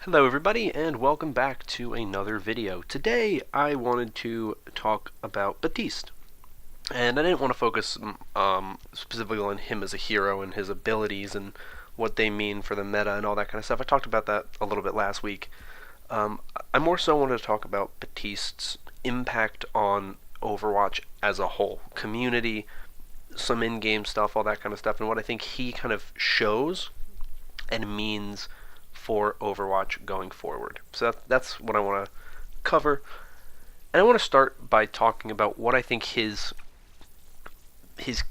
Hello everybody and welcome back to another video. Today I wanted to talk about Baptiste. And I didn't want to focus specifically on him as a hero and his abilities and what they mean for the meta and all that kind of stuff. I talked about that a little bit last week. I more so wanted to talk about Baptiste's impact on Overwatch as a whole. Community, some in-game stuff, all that kind of stuff, and what I think he kind of shows and means for Overwatch going forward. So that's what I want to cover. And I want to start by talking about what I think his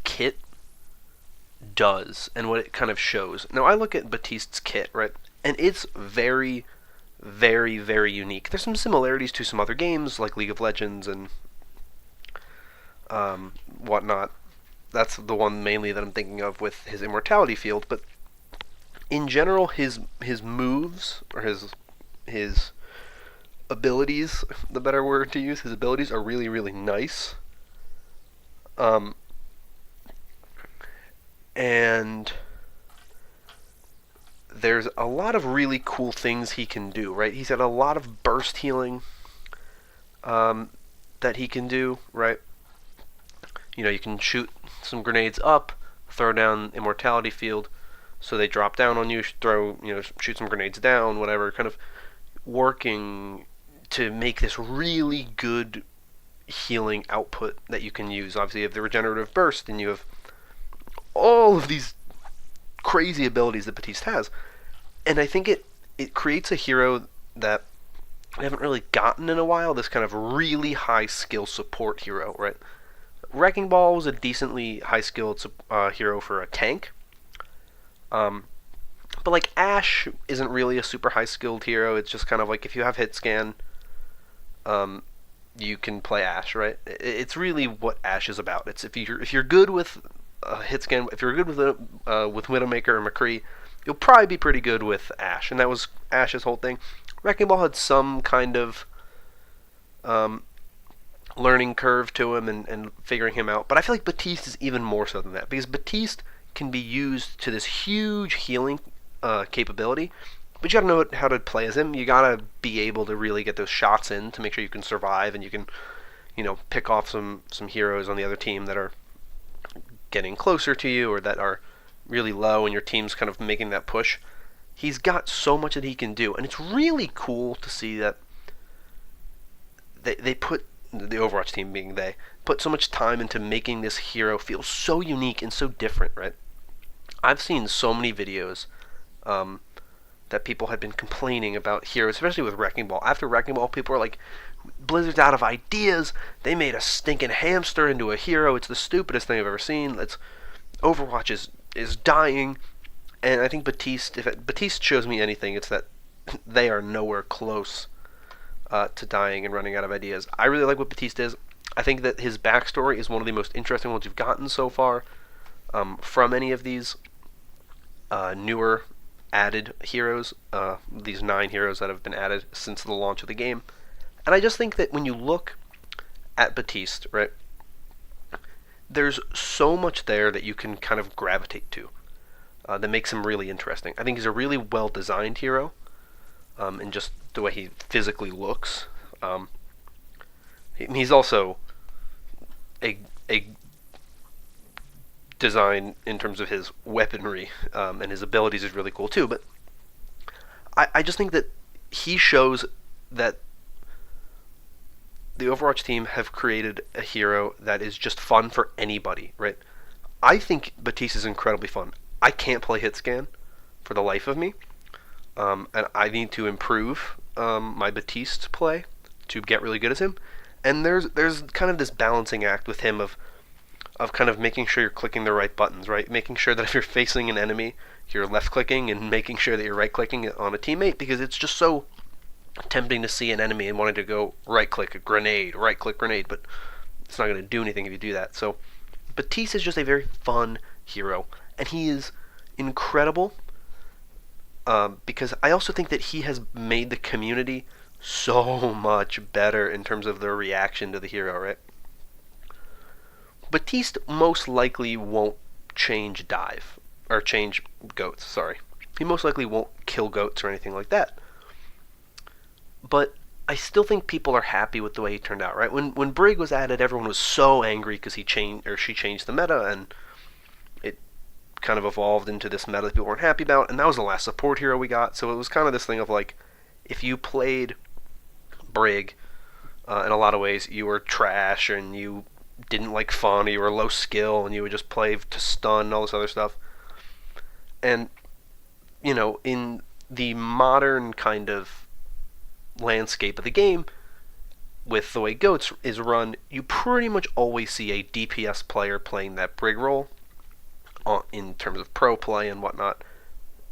kit does and what it kind of shows. Now I look at Baptiste's kit, right? And it's very, very, very unique. There's some similarities to some other games like League of Legends and whatnot. That's the one mainly that I'm thinking of with his immortality field, but in general, his moves or his abilities, the better word to use, his abilities are really, really nice. And there's a lot of really cool things he can do, right? He's got a lot of burst healing that he can do, right? You know, you can shoot some grenades up, throw down immortality field, so they drop down on you, shoot some grenades down, whatever, kind of working to make this really good healing output that you can use. Obviously, you have the regenerative burst, and you have all of these crazy abilities that Baptiste has. And I think it creates a hero that I haven't really gotten in a while, this kind of really high skill support hero, right? Wrecking Ball was a decently high skilled hero for a tank. But like Ashe isn't really a super high skilled hero. It's just kind of like if you have hit scan, you can play Ashe, right? It's really what Ashe is about. It's if you're good with hit scan, if you're good with Widowmaker or McCree, you'll probably be pretty good with Ashe, and that was Ashe's whole thing. Wrecking Ball had some kind of learning curve to him and figuring him out, but I feel like Baptiste is even more so than that because Baptiste can be used to this huge healing capability, but you gotta know how to play as him. You gotta be able to really get those shots in to make sure you can survive and you can, pick off some heroes on the other team that are getting closer to you or that are really low and your team's kind of making that push. He's got so much that he can do, and it's really cool to see that they put, the Overwatch team being they, put so much time into making this hero feel so unique and so different, right? I've seen so many videos that people had been complaining about heroes, especially with Wrecking Ball. After Wrecking Ball, people were like, Blizzard's out of ideas. They made a stinking hamster into a hero. It's the stupidest thing I've ever seen. Overwatch is dying. And I think Baptiste, if Baptiste shows me anything, it's that they are nowhere close to dying and running out of ideas. I really like what Baptiste is. I think that his backstory is one of the most interesting ones you've gotten so far from any of these newer added heroes, these 9 heroes that have been added since the launch of the game. And I just think that when you look at Baptiste, right, there's so much there that you can kind of gravitate to that makes him really interesting. I think he's a really well-designed hero in just the way he physically looks. He's also a design in terms of his weaponry and his abilities is really cool too, but I just think that he shows that the Overwatch team have created a hero that is just fun for anybody, right? I think Baptiste is incredibly fun. I can't play hit scan for the life of me, and I need to improve my Baptiste play to get really good as him, and there's kind of this balancing act with him of kind of making sure you're clicking the right buttons, right? Making sure that if you're facing an enemy, you're left clicking and making sure that you're right clicking on a teammate, because it's just so tempting to see an enemy and wanting to go right click a grenade, right click grenade, but it's not going to do anything if you do that. So Baptiste is just a very fun hero, and he is incredible because I also think that he has made the community so much better in terms of their reaction to the hero, right? Baptiste most likely won't change dive, or change goats, sorry. He most likely won't kill goats or anything like that. but I still think people are happy with the way he turned out, right? When Brig was added, everyone was so angry because he changed or she changed the meta, and it kind of evolved into this meta that people weren't happy about, and that was the last support hero we got. So it was kind of this thing of like, if you played Brig, in a lot of ways, you were trash and you didn't like fun, you were low skill, and you would just play to stun and all this other stuff. And in the modern kind of landscape of the game, with the way GOATS is run, you pretty much always see a DPS player playing that Brig role in terms of pro play and whatnot.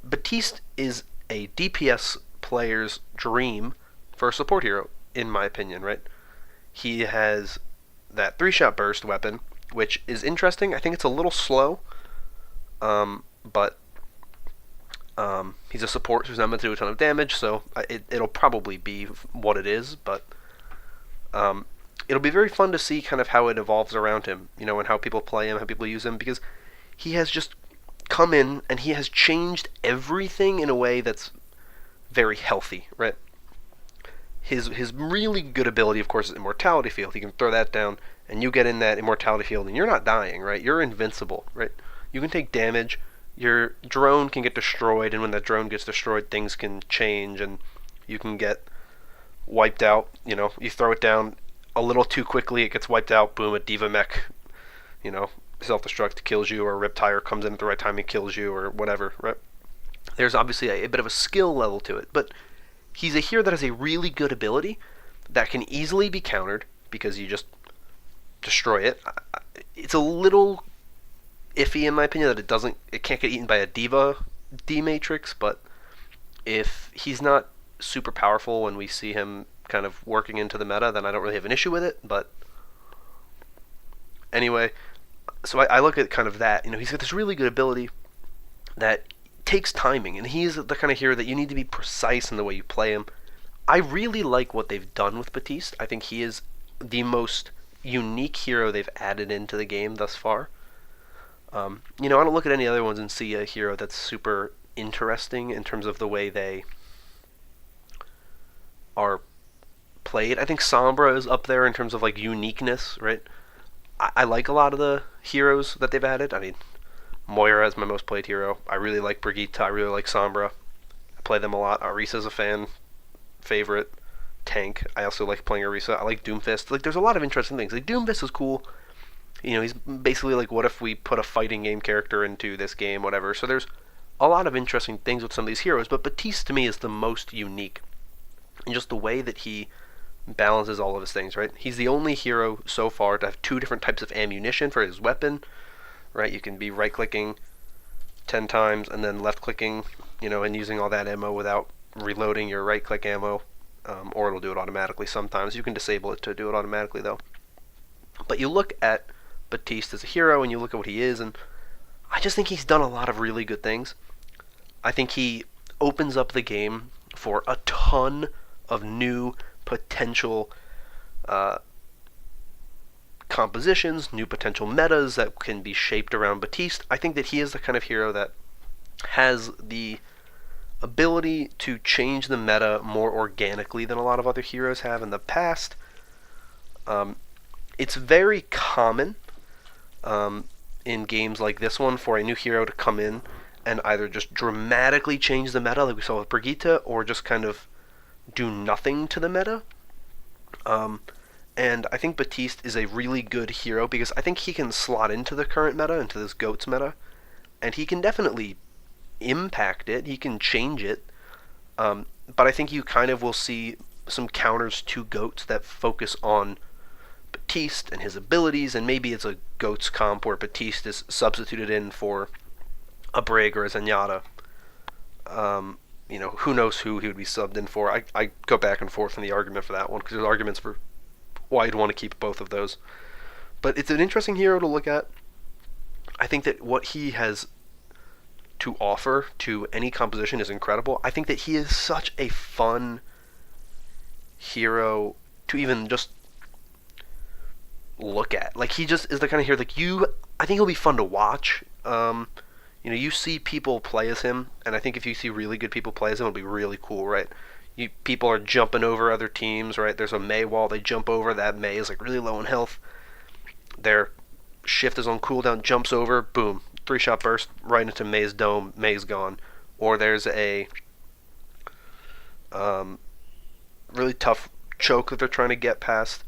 Baptiste is a DPS player's dream for a support hero, in my opinion, right? He has that 3-shot burst weapon, which is interesting. I think it's a little slow, but he's a support, so he's not meant to do a ton of damage, so it'll probably be what it is, but it'll be very fun to see kind of how it evolves around him, and how people play him, how people use him, because he has just come in and he has changed everything in a way that's very healthy, right? His really good ability, of course, is Immortality Field. He can throw that down, and you get in that Immortality Field, and you're not dying, right? You're invincible, right? You can take damage. Your drone can get destroyed, and when that drone gets destroyed, things can change, and you can get wiped out. You throw it down a little too quickly, it gets wiped out. Boom, a Diva Mech, self-destruct kills you, or Riptire comes in at the right time and kills you, or whatever, right? There's obviously a bit of a skill level to it, but he's a hero that has a really good ability that can easily be countered because you just destroy it. It's a little iffy in my opinion that it can't get eaten by a Diva D Matrix, but if he's not super powerful when we see him kind of working into the meta, then I don't really have an issue with it. But anyway, so I look at kind of that. He's got this really good ability that takes timing, and he's the kind of hero that you need to be precise in the way you play him. I really like what they've done with Baptiste. I think he is the most unique hero they've added into the game thus far. I don't look at any other ones and see a hero that's super interesting in terms of the way they are played. I think Sombra is up there in terms of like uniqueness, right? I like a lot of the heroes that they've added. I mean, Moira is my most played hero. I really like Brigitte. I really like Sombra. I play them a lot. Orisa's a favorite. Tank. I also like playing Orisa. I like Doomfist. Like, there's a lot of interesting things. Like, Doomfist is cool. He's basically like, what if we put a fighting game character into this game, whatever. So there's a lot of interesting things with some of these heroes, but Baptiste to me is the most unique. And just the way that he balances all of his things, right? He's the only hero so far to have 2 different types of ammunition for his weapon. Right, you can be right-clicking 10 times and then left-clicking, and using all that ammo without reloading your right-click ammo, or it'll do it automatically sometimes. You can disable it to do it automatically, though. But you look at Baptiste as a hero, and you look at what he is, and I just think he's done a lot of really good things. I think he opens up the game for a ton of new potential compositions, new potential metas that can be shaped around Baptiste. I think that he is the kind of hero that has the ability to change the meta more organically than a lot of other heroes have in the past. It's very common in games like this one for a new hero to come in and either just dramatically change the meta, like we saw with Brigitte, or just kind of do nothing to the meta. And I think Baptiste is a really good hero because I think he can slot into the current meta, into this GOATS meta, and he can definitely impact it, he can change it, but I think you kind of will see some counters to GOATS that focus on Baptiste and his abilities, and maybe it's a GOATS comp where Baptiste is substituted in for a Brig or a Zenyatta. Who knows who he would be subbed in for. I go back and forth in the argument for that one, because there's arguments for why you'd want to keep both of those. But it's an interesting hero to look at. I think that what he has to offer to any composition is incredible. I think that he is such a fun hero to even just look at. Like, he just is the kind of hero, I think he'll be fun to watch. You see people play as him, and I think if you see really good people play as him, it'll be really cool, right? People are jumping over other teams, right? There's a Mei wall they jump over. That Mei is like really low in health. Their shift is on cooldown, jumps over, boom, 3-shot burst right into Mei's dome. Mei's gone. Or there's a really tough choke that they're trying to get past,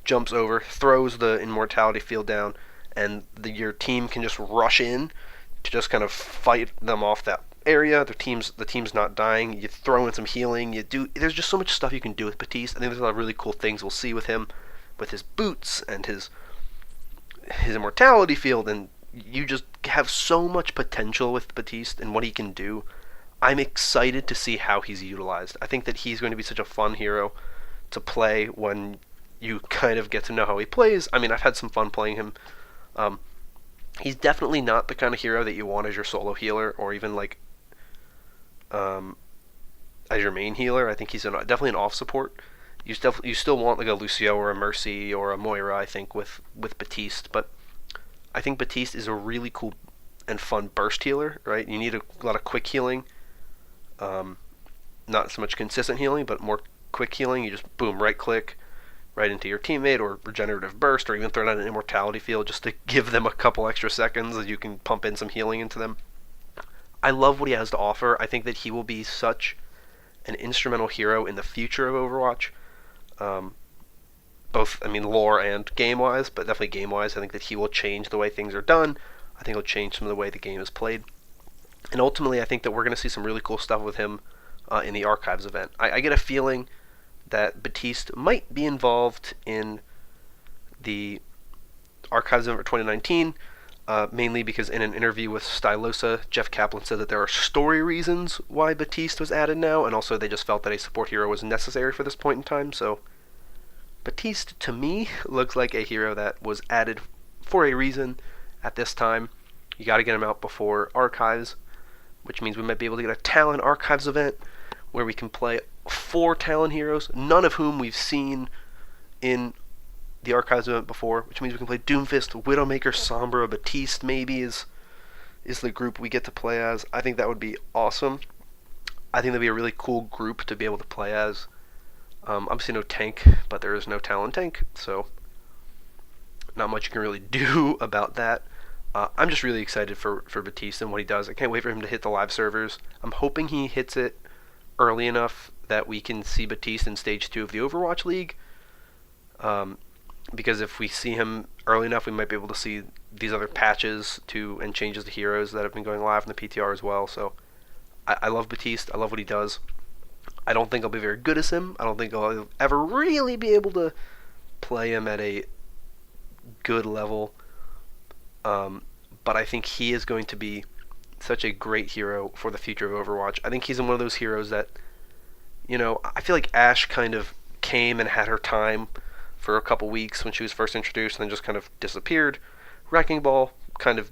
jumps over, throws the immortality field down, and your team can just rush in to just kind of fight them off that area. The team's not dying. You throw in some healing. There's just so much stuff you can do with Baptiste. I think there's a lot of really cool things we'll see with him, with his boots and his immortality field, and you just have so much potential with Baptiste and what he can do. I'm excited to see how he's utilized. I think that he's going to be such a fun hero to play when you kind of get to know how he plays. I mean, I've had some fun playing him. He's definitely not the kind of hero that you want as your solo healer, or even like as your main healer. I think he's definitely an off support. You still want like a Lucio or a Mercy or a Moira, I think, with Baptiste. But I think Baptiste is a really cool and fun burst healer, right? You need a lot of quick healing. Not so much consistent healing, but more quick healing. You just boom, right click, right into your teammate, or regenerative burst, or even throw out an immortality field just to give them a couple extra seconds that you can pump in some healing into them. I love what he has to offer. I think that he will be such an instrumental hero in the future of Overwatch. Both, I mean, lore and game-wise, but definitely game-wise. I think that he will change the way things are done. I think he'll change some of the way the game is played. And ultimately, I think that we're going to see some really cool stuff with him in the Archives event. I get a feeling that Baptiste might be involved in the Archives event for 2019, mainly because in an interview with Stylosa, Jeff Kaplan said that there are story reasons why Baptiste was added now, and also they just felt that a support hero was necessary for this point in time. So Baptiste, to me, looks like a hero that was added for a reason at this time. You got to get him out before Archives, which means we might be able to get a Talon Archives event where we can play 4 Talon heroes, none of whom we've seen in the Archives event before, which means we can play Doomfist, Widowmaker, Sombra, Baptiste maybe is the group we get to play as. I think that would be awesome. I think that'd be a really cool group to be able to play as. Obviously no tank, but there is no Talon tank, so not much you can really do about that. I'm just really excited for Baptiste and what he does. I can't wait for him to hit the live servers. I'm hoping he hits it early enough that we can see Baptiste in Stage 2 of the Overwatch League. Because if we see him early enough, we might be able to see these other patches and changes to heroes that have been going live in the PTR as well. So I love Baptiste. I love what he does. I don't think I'll be very good as him. I don't think I'll ever really be able to play him at a good level. But I think he is going to be such a great hero for the future of Overwatch. I think he's one of those heroes that, I feel like Ashe kind of came and had her time for a couple weeks when she was first introduced and then just kind of disappeared. Wrecking Ball kind of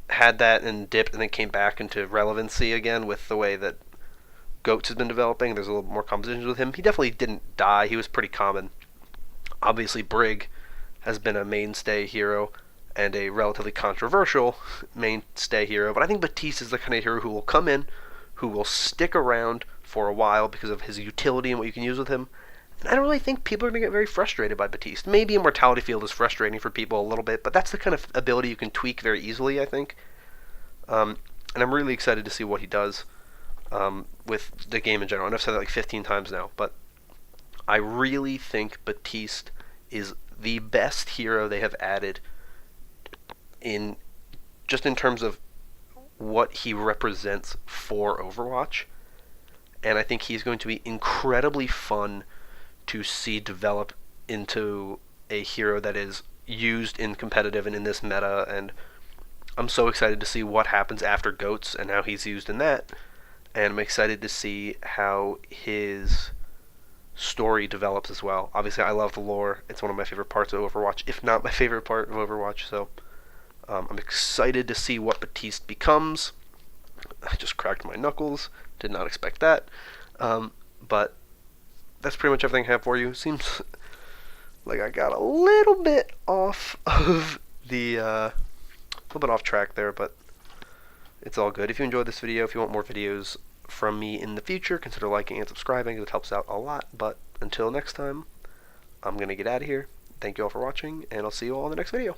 had that and dipped and then came back into relevancy again with the way that Goats has been developing. There's a little more compositions with him. He definitely didn't die. He was pretty common. Obviously, Brig has been a mainstay hero and a relatively controversial mainstay hero, but I think Baptiste is the kind of hero who will come in, who will stick around for a while because of his utility and what you can use with him. And I don't really think people are going to get very frustrated by Baptiste. Maybe Immortality Field is frustrating for people a little bit, but that's the kind of ability you can tweak very easily, I think. And I'm really excited to see what he does with the game in general. And I've said that like 15 times now, but I really think Baptiste is the best hero they have added in terms of what he represents for Overwatch. And I think he's going to be incredibly fun to see develop into a hero that is used in competitive and in this meta, and I'm so excited to see what happens after Goats and how he's used in that, and I'm excited to see how his story develops as well. Obviously, I love the lore. It's one of my favorite parts of Overwatch, if not my favorite part of Overwatch, so I'm excited to see what Baptiste becomes. I just cracked my knuckles. Did not expect that. But that's pretty much everything I have for you. Seems like I got a little bit off of a little bit off track there, but it's all good. If you enjoyed this video, if you want more videos from me in the future, consider liking and subscribing. It helps out a lot. But until next time, I'm going to get out of here. Thank you all for watching, and I'll see you all in the next video.